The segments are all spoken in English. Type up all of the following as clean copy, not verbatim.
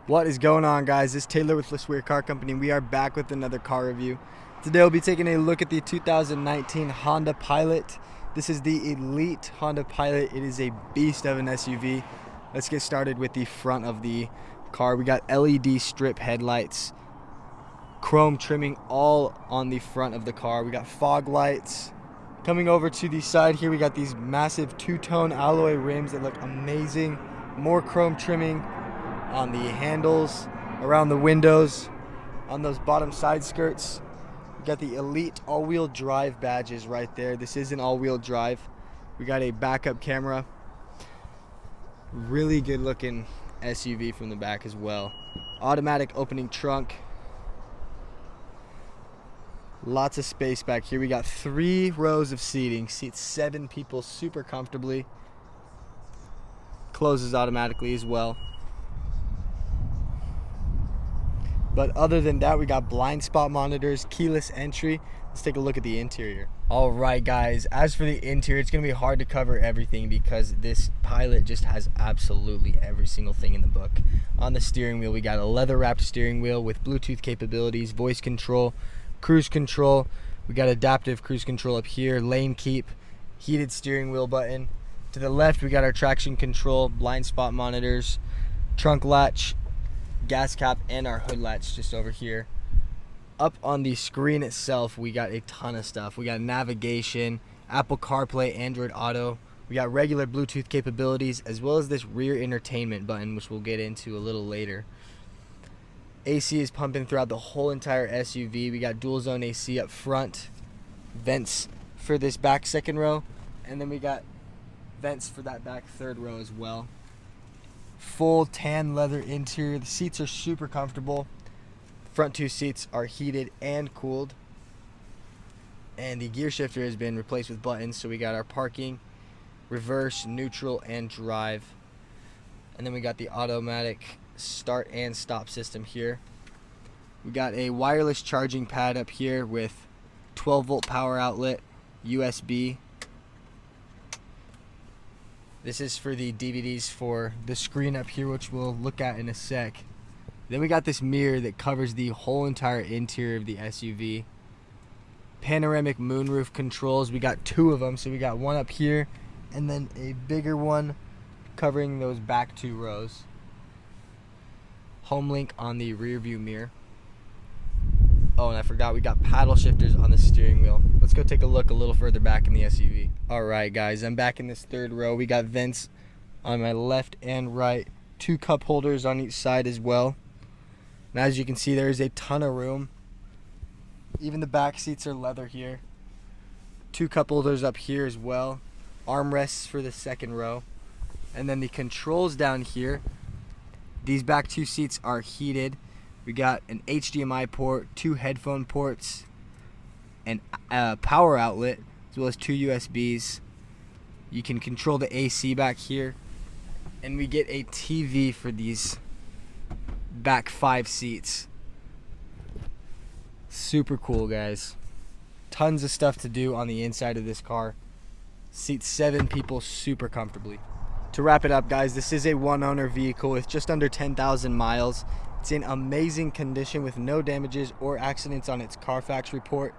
What is going on, guys? This is Taylor with sear Car Company. We are back with another car review. Today we'll be taking a look at the 2019 Honda Pilot. This is the Elite Honda Pilot. It is a beast of an SUV. Let's get started with the front of the car. We got LED strip headlights, chrome trimming all on the front of the car. We got fog lights. Coming over to the side here, we got these massive two-tone alloy rims that look amazing. More chrome trimming on the handles, around the windows, on those bottom side skirts. We got the Elite all-wheel drive badges right there. This is an all-wheel drive. We got a backup camera. Really good looking SUV from the back as well. Automatic opening trunk. Lots of space back here. We got 3 rows of seating. Seats 7 people super comfortably. Closes automatically as well. But other than that, we got blind spot monitors, keyless entry. Let's take a look at the interior. All right, guys, as for the interior, it's going to be hard to cover everything because this Pilot just has absolutely every single thing in the book. On the steering wheel, we got a leather-wrapped steering wheel with Bluetooth capabilities, voice control, cruise control. We got adaptive cruise control up here, lane keep, heated steering wheel button. To the left, we got our traction control, blind spot monitors, trunk latch, gas cap, and our hood latch just over here. Up on the screen itself, we got a ton of stuff. We got navigation, Apple CarPlay, Android Auto. We got regular Bluetooth capabilities, as well as this rear entertainment button, which we'll get into a little later. AC is pumping throughout the whole entire SUV. We got dual zone AC up front, vents for this back second row, and then we got vents for that back third row as well. Full tan leather interior. The seats are super comfortable. Front 2 seats are heated and cooled. And the gear shifter has been replaced with buttons. So we got our parking, reverse, neutral, and drive. And then we got the automatic start and stop system here. We got a wireless charging pad up here with 12-volt power outlet, USB. This is for the DVDs for the screen up here, which we'll look at in a sec. Then we got this mirror that covers the whole entire interior of the SUV. Panoramic moonroof controls. We got 2 of them, so we got one up here and then a bigger one covering those back 2 rows. Homelink on the rear view mirror. Oh, and I forgot, we got paddle shifters on the steering wheel. Let's go take a look a little further back in the SUV. All right, guys, I'm back in this third row. We got vents on my left and right. 2 cup holders on each side as well. And as you can see, there is a ton of room. Even the back seats are leather here. 2 cup holders up here as well. Armrests for the second row. And then the controls down here. These back 2 seats are heated. We got an HDMI port, 2 headphone ports, and a power outlet, as well as 2 USBs. You can control the AC back here. And we get a TV for these back 5 seats. Super cool, guys. Tons of stuff to do on the inside of this car. Seats 7 people super comfortably. To wrap it up, guys, this is a one-owner vehicle with just under 10,000 miles. It's in amazing condition with no damages or accidents on its Carfax report.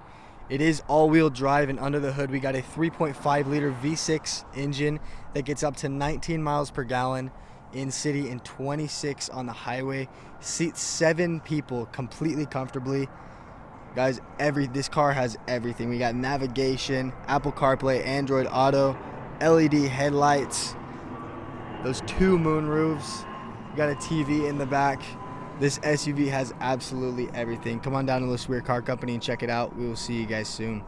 It is all-wheel drive, and under the hood we got a 3.5-liter V6 engine that gets up to 19 miles per gallon in city and 26 on the highway. Seats 7 people completely comfortably. Guys, this car has everything. We got navigation, Apple CarPlay, Android Auto, LED headlights, those 2 moonroofs. We got a TV in the back. This SUV has absolutely everything. Come on down to sear Car Company and check it out. We will see you guys soon.